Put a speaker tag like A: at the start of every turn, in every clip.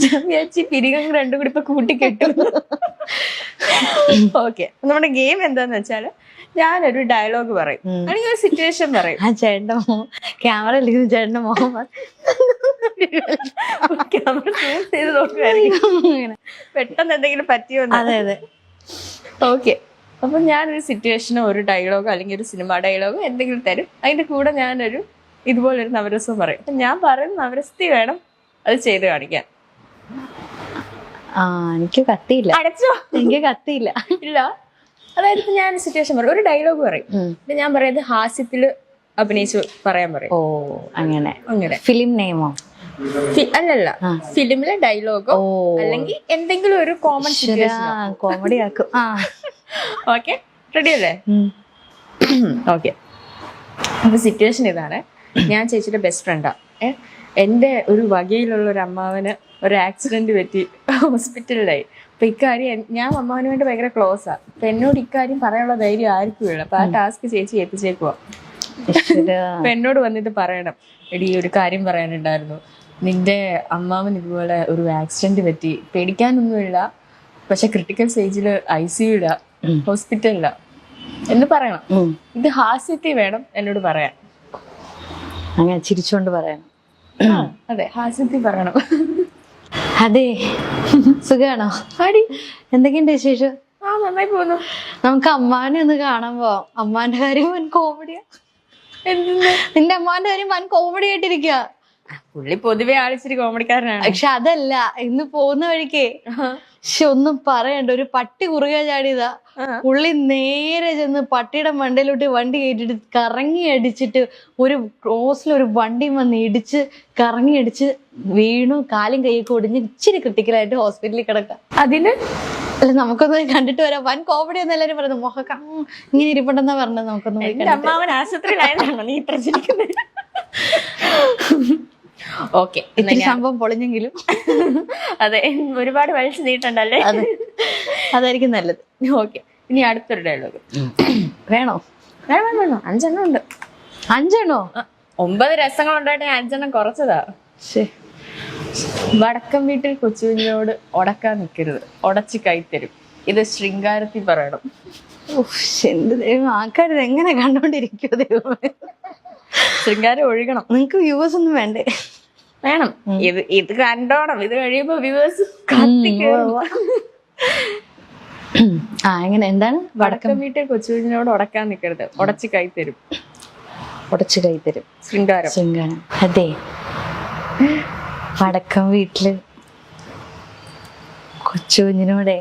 A: ഞാൻ വിചാരിച്ചു പിരികം രണ്ടും കൂടി ഇപ്പൊ കൂട്ടിക്കെട്ടും. ഓക്കെ, നമ്മുടെ ഗെയിം എന്താന്ന് വെച്ചാല് ഞാനൊരു ഡയലോഗ് പറയും, അല്ലെങ്കിൽ ഒരു സിറ്റുവേഷൻ പറയും.
B: ആ ചേട്ടന്റെ ക്യാമറ ഇരിക്കുന്ന ചേട്ടന്റെ മുഖം
A: ക്യാമറ സൂം ചെയ്ത് നോക്കുമായിരിക്കും പെട്ടെന്ന് എന്തെങ്കിലും പറ്റിയോ.
B: അതെ അതെ.
A: ഓക്കെ, അപ്പൊ ഞാനൊരു സിറ്റുവേഷനോ ഒരു ഡയലോഗോ അല്ലെങ്കിൽ ഒരു സിനിമ ഡയലോഗോ എന്തെങ്കിലും തരും. അതിന്റെ കൂടെ ഞാനൊരു ഇതുപോലൊരു നവരസവും പറയും. അപ്പൊ ഞാൻ പറയുന്ന നവരസത്തിൽ വേണം അത് ചെയ്ത് കാണിക്കാൻ.
B: എനിക്ക് കത്തിയില്ല.
A: അടച്ചോ?
B: എനിക്ക് കത്തിയില്ല.
A: ഇല്ല, അതായത് ഇപ്പൊ ഞാൻ സിറ്റുവേഷൻ പറയും, ഒരു ഡയലോഗ് പറയും. ഞാൻ പറയുന്നത് ഹാസ്യത്തില് അഭിനയിച്ച് പറയാൻ പറയും.
B: ഓ അങ്ങനെ.
A: അങ്ങനെ
B: ഫിലിം നെയിമോ?
A: അല്ലല്ല, ഫിലിമിലെ ഡയലോഗോ അല്ലെങ്കിൽ എന്തെങ്കിലും ഒരു കോമൺ സിറ്റുവേഷൻ.
B: കോമഡി ആക്കും.
A: ഓക്കെ, റെഡി അല്ലേ? ഓക്കെ, അപ്പൊ സിറ്റുവേഷൻ ഇതാണ്. ഞാൻ ചേച്ചിയുടെ ബെസ്റ്റ് ഫ്രണ്ടാ. എൻ്റെ ഒരു വകയിലുള്ള ഒരു അമ്മാവന് ഒരു ആക്സിഡന്റ് പറ്റി ഹോസ്പിറ്റലിലായി. അപ്പൊ ഇക്കാര്യം ഞാൻ അമ്മാവന് വേണ്ടി ഭയങ്കര ക്ലോസാ. അപ്പൊ എന്നോട് ഇക്കാര്യം പറയാനുള്ള ധൈര്യം ആർക്കും ഇല്ല. അപ്പൊ ആ ടാസ്ക് ചേച്ചി എത്തിച്ചേക്കുവാ. അപ്പൊ എന്നോട് വന്നിട്ട് പറയണം, എടി ഒരു കാര്യം പറയാനുണ്ടായിരുന്നു, നിന്റെ അമ്മാവൻ ഇതുപോലെ ഒരു ആക്സിഡന്റ് പറ്റി, പേടിക്കാനൊന്നുമില്ല, പക്ഷെ ക്രിട്ടിക്കൽ സ്റ്റേജില് ICU ഹോസ്പിറ്റലില എന്ന് പറയണം. ഇത് ഹാസ്യത്തിൽ വേണം എന്നോട് പറയാൻ.
B: അങ്ങനെ ചിരിച്ചോണ്ട് പറയണം.
A: അതെ, ഹാസ്യത്തിൽ പറയണം.
B: അതെ, സുഖാണോ?
A: ആടി,
B: എന്തൊക്കെയുണ്ട് വിശേഷം?
A: നന്നായി പോകുന്നു.
B: നമുക്ക് അമ്മാനെ ഒന്ന് കാണാൻ പോവാം. അമ്മാന്റെ കാര്യം വൻ കോമഡിയാ. നിന്റെ അമ്മാന്റെ കാര്യം വൻ കോമഡി ആയിട്ടിരിക്കുക.
A: പുള്ളി പൊതുവെ ആളിച്ചിരി കോമഡിക്കാരനാണ്.
B: പക്ഷെ അതല്ല, ഇന്ന് പോകുന്ന വഴിക്കേ ഒന്നും പറയണ്ട, ഒരു പട്ടി കുറുകെ ചാടിയതാ. പുള്ളി നേരെ ചെന്ന് പട്ടിയുടെ മണ്ടയിലോട്ട് വണ്ടി കയറ്റിട്ട് കറങ്ങി അടിച്ചിട്ട് ഒരു ക്രോസിൽ ഒരു വണ്ടി വന്ന് ഇടിച്ച് കറങ്ങി അടിച്ച് വീണു. കാലും കൈയൊക്കെ ഒടിഞ്ഞ് ഇച്ചിരി ക്രിട്ടിക്കലായിട്ട് ഹോസ്പിറ്റലിൽ കിടക്കാം.
A: അതിന്
B: അല്ല, നമുക്കൊന്ന് കണ്ടിട്ട് വരാം. വൻ കോമഡി എന്ന് എല്ലാരും പറയുന്നത്. മുഖക്ക ഇങ്ങനെ ഇരിപ്പുണ്ടെന്നാ പറഞ്ഞത്. നമുക്കൊന്ന്
A: അമ്മാവൻ ആശുപത്രിയിലായതാണോ നീ പ്രചരിക്കുന്നത്? ഓക്കെ,
B: ഇത്തിരി സംഭവം പൊളിഞ്ഞെങ്കിലും
A: അതെ, ഒരുപാട് വലിച്ചു നീട്ടണ്ടല്ലേ?
B: അതെ, അതായിരിക്കും നല്ലത്.
A: ഓക്കെ, ഇനി അടുത്തൊരു ഡയലോഗ്
B: വേണോ?
A: വേണം വേണം, 5 എണ്ണം ഉണ്ട്.
B: 5 എണ്ണോ?
A: 9 രസങ്ങൾ ഉണ്ടായിട്ട് 5 എണ്ണം കുറച്ചതാ. വടക്കം വീട്ടിൽ കൊച്ചുകുഞ്ഞിനോട് ഉടക്കാൻ നിൽക്കരുത്, ഉടച്ച് കൈത്തരും. ഇത് ശൃംഗാരത്തിൽ പറയണം.
B: എന്ത് ദൈവം, ആൾക്കാർ എങ്ങനെ കണ്ടോണ്ടിരിക്കോ ദൈവമേ.
A: ശൃംഗാരം ഒഴുകണം.
B: നിങ്ങക്ക് വ്യൂവേഴ്സ് ഒന്നും വേണ്ടേ?
A: വേണം. ഇത് കണ്ടോണം. ഇത് കഴിയുമ്പോ വ്യൂവേഴ്സ്
B: എങ്ങനെ, എന്താണ്?
A: വടക്കം വീട്ടിൽ കൊച്ചുകുഞ്ഞിനോട് ഉടക്കാൻ നിൽക്കരുത്, ഉടച്ച് കൈത്തരും.
B: ഉടച്ച് കൈത്തരും,
A: ശൃംഗാരം.
B: ശൃംഗാരം. അതെ, വടക്കം വീട്ടില് കൊച്ചുകുഞ്ഞിനോടെ,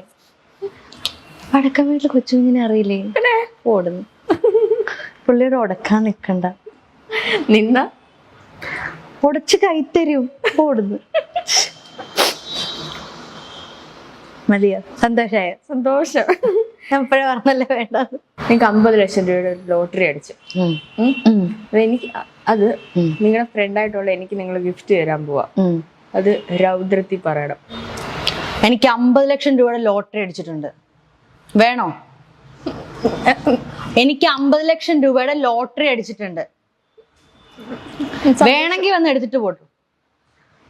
B: വടക്കം വീട്ടില് കൊച്ചുകുഞ്ഞിനെ അറിയില്ലേ? ഓടുന്നു. പുള്ളിയോട് ഉടക്കാൻ നിക്കണ്ട,
A: നിന്ന
B: ഉടച്ച് കൈത്തരും. ഓടുന്നു. മതിയോ? സന്തോഷായോ?
A: സന്തോഷം.
B: ഞാൻ ഇപ്പഴേ പറഞ്ഞല്ലേ വേണ്ട.
A: നിങ്ങൾക്ക് 50 ലക്ഷം രൂപയുടെ ലോട്ടറി അടിച്ചു. എനിക്ക് അത് നിങ്ങളുടെ ഫ്രണ്ടായിട്ടുള്ള എനിക്ക് നിങ്ങൾ ഗിഫ്റ്റ് തരാൻ പോവാ. അത് രൗദ്രത്തിൽ പറയണം.
B: എനിക്ക് 50 ലക്ഷം രൂപയുടെ ലോട്ടറി അടിച്ചിട്ടുണ്ട്. വേണോ? എനിക്ക് 50 ലക്ഷം രൂപയുടെ ലോട്ടറി അടിച്ചിട്ടുണ്ട്. വേണമെങ്കിൽ വന്ന് എടുത്തിട്ട് പോട്ടു.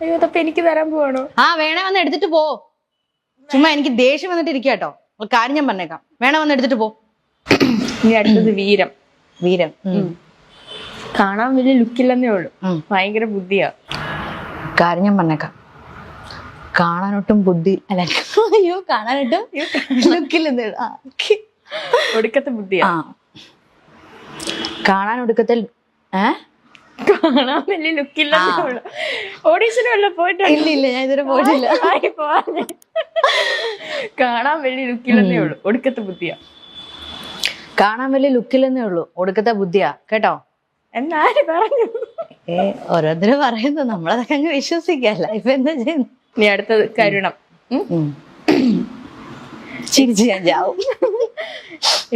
A: അയ്യോ, അപ്പൊ എനിക്ക് തരാൻ പോവാണോ?
B: വേണേ വന്ന് എടുത്തിട്ട് പോ. ചുമ്മാ എനിക്ക് ദേഷ്യം വന്നിട്ട് ഇരിക്കാട്ടോ. കാര്യം ഞാൻ പറഞ്ഞേക്കാം. വേണേ വന്ന് എടുത്തിട്ട് പോ.
A: ഇനി അടുത്തത് വീരം.
B: വീരം
A: കാണാൻ വലിയ ലുക്കില്ലെന്നേ ഉള്ളു, ഭയങ്കര ബുദ്ധിയാ.
B: കാര്യം ഞാൻ പറഞ്ഞേക്കാം. കാണാനൊട്ടും ബുദ്ധി അല്ല, അയ്യോ കാണാനൊട്ടും ലുക്കില്ലെന്നേ ഉള്ളു.
A: ഒടുക്കത്തെ ബുദ്ധിയാ.
B: കാണാൻ ഒടുക്കത്തെ
A: കാണാൻ വലിയ ലുക്കില്ലെന്നേ ഉള്ളു. ഓഡീഷനും വല്ല പോയിട്ടില്ല?
B: ഇല്ല, ഞാൻ ഇതുവരെ പോയിട്ടില്ല.
A: കാണാൻ വലിയ ലുക്കില്ലെന്നേ ഉള്ളു, ഒടുക്കത്തെ ബുദ്ധിയാ.
B: കാണാൻ വലിയ ലുക്കില്ലെന്നേ ഉള്ളു, ഒടുക്കത്തെ ബുദ്ധിയാ. കേട്ടോ?
A: എന്നാര് പറഞ്ഞു?
B: ഓരോരുത്തരും പറയുന്നു, നമ്മളതൊക്കെ അങ്ങ് വിശ്വസിക്കല്ല. ഇപ്പൊ എന്താ ചെയ്യുന്നു?
A: നീ അടുത്തത് കരുണം.
B: ചിരിച്ച് ഞാൻ ചാവും.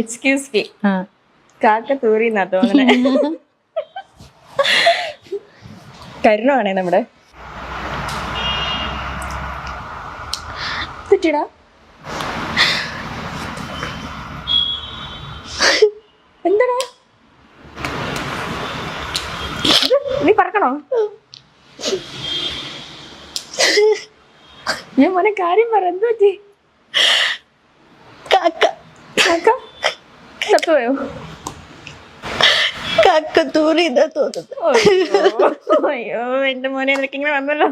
A: എക്സ്ക്യൂസ് മീ, കാക്ക തൂറിന്നാ തോന്നണേ. കരുണമാണേ നമ്മുടെ. തെറ്റിടാ. എന്താടാ നീ പറക്കണോ? ഞാൻ മോനെ കാര്യം പറ, എന്ത് പറ്റി?
B: കാക്ക
A: ചത്തുപോയോ?
B: കാക്ക തൂറിയതാ തോന്നുന്നു.
A: അയ്യോ എന്റെ മോനെ, എനിക്കിങ്ങനെ വന്നല്ലോ.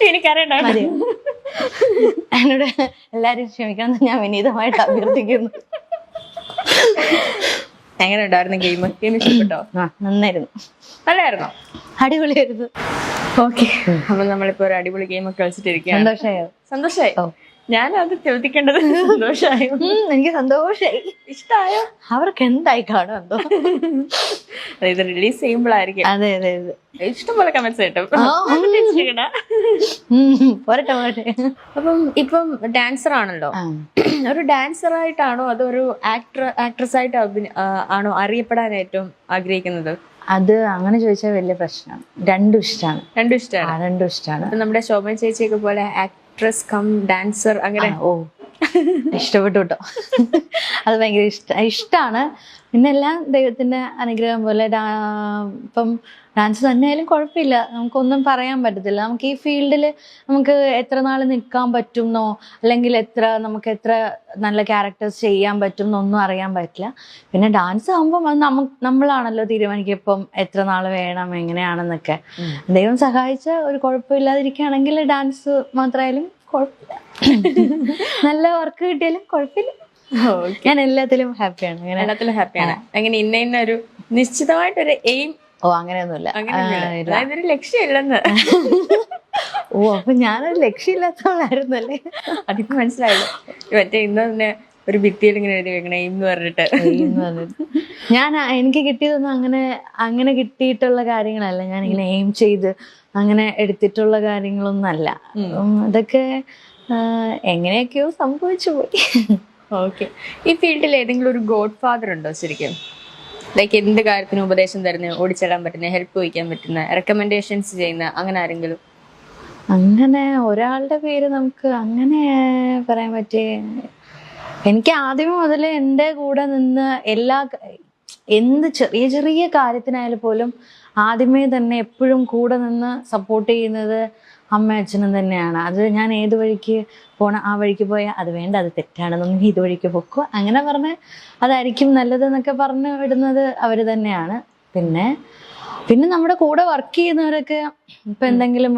A: എനിക്കറിയണ്ട.
B: എന്നോട് എല്ലാരും ക്ഷമിക്കണം ഞാൻ വിനീതമായിട്ട് അഭ്യർത്ഥിക്കുന്നു.
A: എങ്ങനെ ഉണ്ടായിരുന്നു ഗെയിം? ഗെയിം ഇഷ്ടപ്പെട്ടോ?
B: നന്നായിരുന്നു.
A: നല്ലായിരുന്നോ?
B: അടിപൊളിയായിരുന്നു.
A: ഓക്കെ, അപ്പൊ നമ്മളിപ്പോ ഒരു അടിപൊളി ഗെയിം ഒക്കെ കളിച്ചിട്ടിരിക്കുകയാണ്.
B: സന്തോഷമായോ?
A: സന്തോഷായി. ഞാനത് ചോദിക്കേണ്ടത് സന്തോഷമായോ?
B: എനിക്ക് സന്തോഷായി.
A: ഇഷ്ടായോ?
B: അവർക്ക് എന്തായി കാണും എന്തോ.
A: ഇത് റിലീസ് ചെയ്യുമ്പോഴായിരിക്കും.
B: അതെ അതെ അതെ,
A: ഇഷ്ടംപോലെ കമന്റ്സ് കിട്ടും.
B: പോരട്ടെ പോരട്ടെ.
A: അപ്പം ഇപ്പം ഡാൻസർ ആണല്ലോ, ഒരു ഡാൻസർ ആയിട്ടാണോ അതോ ഒരു ആക്ട്രസ് ആയിട്ട് ആണോ അറിയപ്പെടാൻ ഏറ്റവും ആഗ്രഹിക്കുന്നത്?
B: അത് അങ്ങനെ ചോദിച്ചാൽ വലിയ പ്രശ്നമാണ്. രണ്ടും ഇഷ്ടമാണ്.
A: രണ്ടും ഇഷ്ടമാണ്.
B: രണ്ടും ഇഷ്ടമാണ്.
A: നമ്മുടെ ശോഭന ചേച്ചിയൊക്കെ പോലെ ആക്ട്രസ് കം ഡാൻസർ അങ്ങനെ.
B: ഓ, ഇഷ്ടപ്പെട്ടു കേട്ടോ. അത് ഭയങ്കര ഇഷ്ടമാണ്. പിന്നെ എല്ലാം ദൈവത്തിന്റെ അനുഗ്രഹം പോലെ. ഇപ്പം ഡാൻസ് തന്നെയായാലും കുഴപ്പമില്ല, നമുക്കൊന്നും പറയാൻ പറ്റത്തില്ല. നമുക്ക് ഈ ഫീൽഡിൽ നമുക്ക് എത്ര നാൾ നിൽക്കാൻ പറ്റുമെന്നോ അല്ലെങ്കിൽ നമുക്ക് എത്ര നല്ല ക്യാരക്ടേഴ്സ് ചെയ്യാൻ പറ്റും എന്നൊന്നും അറിയാൻ പറ്റില്ല. പിന്നെ ഡാൻസ് ആകുമ്പം അത് നമ്മളാണല്ലോ തീരുമാനിക്കുക ഇപ്പം എത്ര നാൾ വേണം എങ്ങനെയാണെന്നൊക്കെ. ദൈവം സഹായിച്ച ഒരു കുഴപ്പമില്ലാതിരിക്കുകയാണെങ്കിൽ ഡാൻസ് മാത്രമായാലും കുഴപ്പമില്ല. നല്ല വർക്ക് കിട്ടിയാലും കുഴപ്പമില്ല. ഞാൻ എല്ലാത്തിലും ഹാപ്പിയാണ്.
A: എല്ലാത്തിലും ഹാപ്പിയാണ്. അങ്ങനെ ഇന്ന ഒരു നിശ്ചിതമായിട്ടൊരു എയിം? ഓ,
B: അങ്ങനെയൊന്നുമില്ല.
A: അതൊരു ലക്ഷ്യമില്ലെന്ന്.
B: ഓ, അപ്പൊ ഞാനൊരു ലക്ഷ്യമില്ലാത്തവളായിരുന്നല്ലേ?
A: അതിപ്പോ മനസ്സിലായല്ലോ. മറ്റേ ഇന്ന് തന്നെ ഒരു ഭിത്തിയിൽ ഇങ്ങനെ എഴുതി വെക്കണേ എയിം എന്ന് പറഞ്ഞിട്ട്.
B: എനിക്ക് കിട്ടിയതൊന്നും അങ്ങനെ കിട്ടിയിട്ടുള്ള കാര്യങ്ങളല്ല. ഞാനിങ്ങനെ എയിം ചെയ്ത് അങ്ങനെ എടുത്തിട്ടുള്ള കാര്യങ്ങളൊന്നും അല്ല. അതൊക്കെ എങ്ങനെയൊക്കെയോ സംഭവിച്ചു പോയി.
A: ഓക്കെ, ഈ ഫീൽഡിൽ ഏതെങ്കിലും ഒരു ഗോഡ് ഫാദർ ഉണ്ടോ ശരിക്കും? ലൈക്ക് എന്ത് കാര്യത്തിനും ഉപദേശം തരുന്ന, ഓടിച്ചെല്ലാൻ പറ്റുന്ന, ഹെൽപ്പ് ചോദിക്കാൻ പറ്റുന്ന, റെക്കമെൻഡേഷൻസ് ചെയ്യുന്ന അങ്ങനെ ആരെങ്കിലും?
B: അങ്ങനെ ഒരാളുടെ പേര് നമുക്ക് അങ്ങനെ പറയാൻ പറ്റേ. എനിക്ക് ആദ്യമേ മുതൽ എൻ്റെ കൂടെ നിന്ന് എന്ത് ചെറിയ ചെറിയ കാര്യത്തിനായാലും പോലും ആദ്യമേ തന്നെ എപ്പോഴും കൂടെ നിന്ന് സപ്പോർട്ട് ചെയ്യുന്നത് അമ്മ അച്ഛനും തന്നെയാണ്. അത് ഞാൻ ഏത് വഴിക്ക് പോകണം, ആ വഴിക്ക് പോയാൽ അത് വേണ്ട, അത് തെറ്റാണെന്നൊന്നും ഇത് വഴിക്ക് പൊക്കോ അങ്ങനെ പറഞ്ഞ് അതായിരിക്കും നല്ലതെന്നൊക്കെ പറഞ്ഞു വിടുന്നത് അവർ തന്നെയാണ്. പിന്നെ നമ്മുടെ കൂടെ വർക്ക് ചെയ്യുന്നവരൊക്കെ ഇപ്പം എന്തെങ്കിലും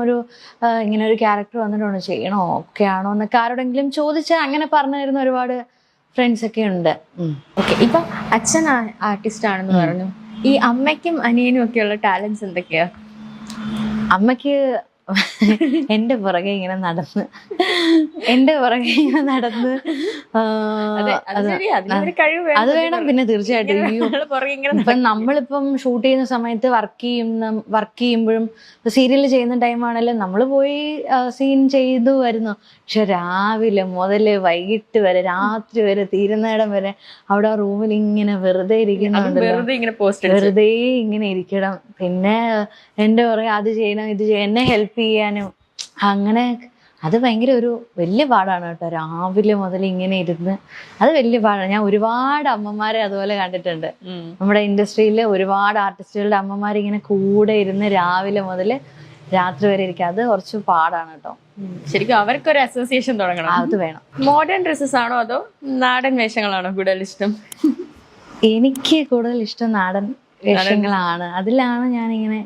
B: ഇങ്ങനെ ഒരു ക്യാരക്ടർ വന്നിട്ടുണ്ടോ, ചെയ്യണോ, ഒക്കെ ആണോ എന്നൊക്കെ ആരോടെങ്കിലും ചോദിച്ചാൽ അങ്ങനെ പറഞ്ഞു തരുന്ന ഒരുപാട് ഫ്രണ്ട്സ് ഒക്കെ ഉണ്ട്.
A: ഓക്കെ, ഇപ്പൊ അച്ഛൻ ആർട്ടിസ്റ്റ് ആണെന്ന് പറഞ്ഞു. ഈ അമ്മയ്ക്കും അനിയനും ഒക്കെയുള്ള ടാലൻസ് എന്തൊക്കെയാ?
B: അമ്മയ്ക്ക് എന്റെ പുറകെ ഇങ്ങനെ നടന്ന് അത് വേണം. പിന്നെ തീർച്ചയായിട്ടും ഇപ്പം നമ്മളിപ്പം ഷൂട്ട് ചെയ്യുന്ന സമയത്ത് വർക്ക് ചെയ്യുമ്പോഴും സീരിയൽ ചെയ്യുന്ന ടൈമാണെങ്കിലും നമ്മൾ പോയി സീൻ ചെയ്തു വരുന്നു. പക്ഷെ രാവിലെ മുതൽ വൈകിട്ട് വരെ രാത്രി വരെ തീരുന്നിടം വരെ അവിടെ ആ റൂമിൽ ഇങ്ങനെ വെറുതെ ഇരിക്കുന്നുണ്ടല്ലോ, വെറുതെ ഇങ്ങനെ ഇരിക്കണം. പിന്നെ എന്റെ പുറകെ അത് ചെയ്യണം ഇത് ചെയ്യണം, എന്നെ ഹെൽപ്പ് ചെയ്യാനും അങ്ങനെ. അത് ഭയങ്കര ഒരു വലിയ പാടാണ് കേട്ടോ, രാവിലെ മുതൽ ഇങ്ങനെ ഇരുന്ന്. അത് വലിയ പാടാണ്. ഞാൻ ഒരുപാട് അമ്മമാരെ അതുപോലെ കണ്ടിട്ടുണ്ട്. നമ്മുടെ ഇൻഡസ്ട്രിയിൽ ഒരുപാട് ആർട്ടിസ്റ്റുകളുടെ അമ്മമാർ ഇങ്ങനെ കൂടെ ഇരുന്ന് രാവിലെ മുതൽ രാത്രി വരെ ഇരിക്കുക. അത് കുറച്ച് പാടാണ് കേട്ടോ.
A: ശരിക്കും അവർക്കൊരു അസോസിയേഷൻ തുടങ്ങണം.
B: അത് വേണം.
A: മോഡേൺ ഡ്രസ്സസ് ആണോ അതോ നാടൻ വേഷങ്ങളാണോ കൂടുതൽ ഇഷ്ടം?
B: എനിക്ക് കൂടുതൽ ഇഷ്ടം നാടൻ വേഷങ്ങളാണ്. അതിലാണ് ഞാനിങ്ങനെ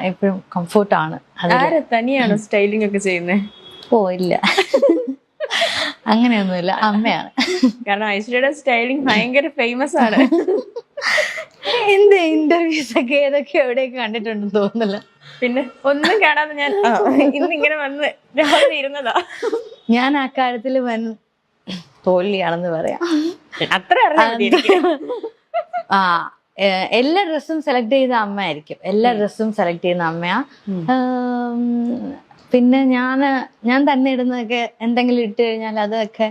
B: എപ്പോഴും കംഫോർട്ടാണ്.
A: തനിയാണോ സ്റ്റൈലിംഗ് ഒക്കെ ചെയ്യുന്നത്?
B: ഓ ഇല്ല, അങ്ങനെയൊന്നുമില്ല, അമ്മയാണ്.
A: കാരണം ഐശ്വര്യയുടെ സ്റ്റൈലിംഗ് ഭയങ്കര ഫേമസ് ആണ്.
B: എന്ത് ഇന്റർവ്യൂസ് ഒക്കെ ഏതൊക്കെ എവിടെയൊക്കെ കണ്ടിട്ടുണ്ടെന്ന് തോന്നുന്നില്ല.
A: പിന്നെ ഒന്നും കാണാതെ ഞാൻ ഇന്നിങ്ങനെ വന്ന് രാവിലെ ഇരുന്നതാ.
B: ഞാൻ ആ കാര്യത്തില് തോൽവിയാണെന്ന് പറയാം.
A: അത്ര
B: എല്ലാ ഡ്രസ്സും സെലക്ട് ചെയ്ത അമ്മയായിരിക്കും. എല്ലാ ഡ്രസ്സും സെലക്ട് ചെയ്യുന്ന അമ്മയാ. പിന്നെ ഞാൻ തന്നെ ഇടുന്നതൊക്കെ എന്തെങ്കിലും ഇട്ട് കഴിഞ്ഞാൽ അതൊക്കെ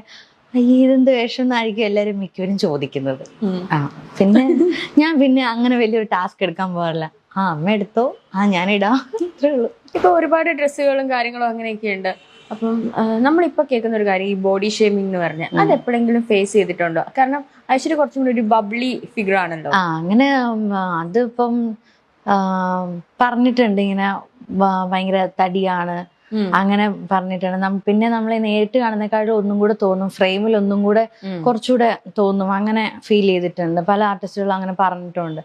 B: ഇതെന്ത് വേഷം എന്നായിരിക്കും എല്ലാവരും മിക്കവരും ചോദിക്കുന്നത്. പിന്നെ അങ്ങനെ വലിയൊരു ടാസ്ക് എടുക്കാൻ പോകാറില്ല. അമ്മ എടുത്തോ, ഞാനിടാം, ഇത്രേ ഉള്ളൂ.
A: ഇപ്പൊ ഒരുപാട് ഡ്രസ്സുകളും കാര്യങ്ങളും അങ്ങനെയൊക്കെ ഉണ്ട്. അപ്പം നമ്മളിപ്പോ കേൾക്കുന്ന ഒരു കാര്യം, ഈ ബോഡി ഷേമിംഗ് എന്ന് പറഞ്ഞാൽ അത് എപ്പോഴെങ്കിലും ഫേസ് ചെയ്തിട്ടുണ്ടോ? കാരണം ഐശ്വര്യ കുറച്ചും കൂടി ഒരു ബബ്ലി ഫിഗർ ആണല്ലോ.
B: അങ്ങനെ അതിപ്പം പറഞ്ഞിട്ടുണ്ട് ഇങ്ങനെ ഭയങ്കര തടിയാണ് അങ്ങനെ പറഞ്ഞിട്ടുണ്ട്. പിന്നെ നമ്മളെ നേരിട്ട് കാണുന്നേക്കാളും ഒന്നും കൂടെ തോന്നും, ഫ്രെയിമിൽ ഒന്നും കൂടെ കുറച്ചുകൂടെ തോന്നും, അങ്ങനെ ഫീൽ ചെയ്തിട്ടുണ്ട്. പല ആർട്ടിസ്റ്റുകളും അങ്ങനെ പറഞ്ഞിട്ടുണ്ട്.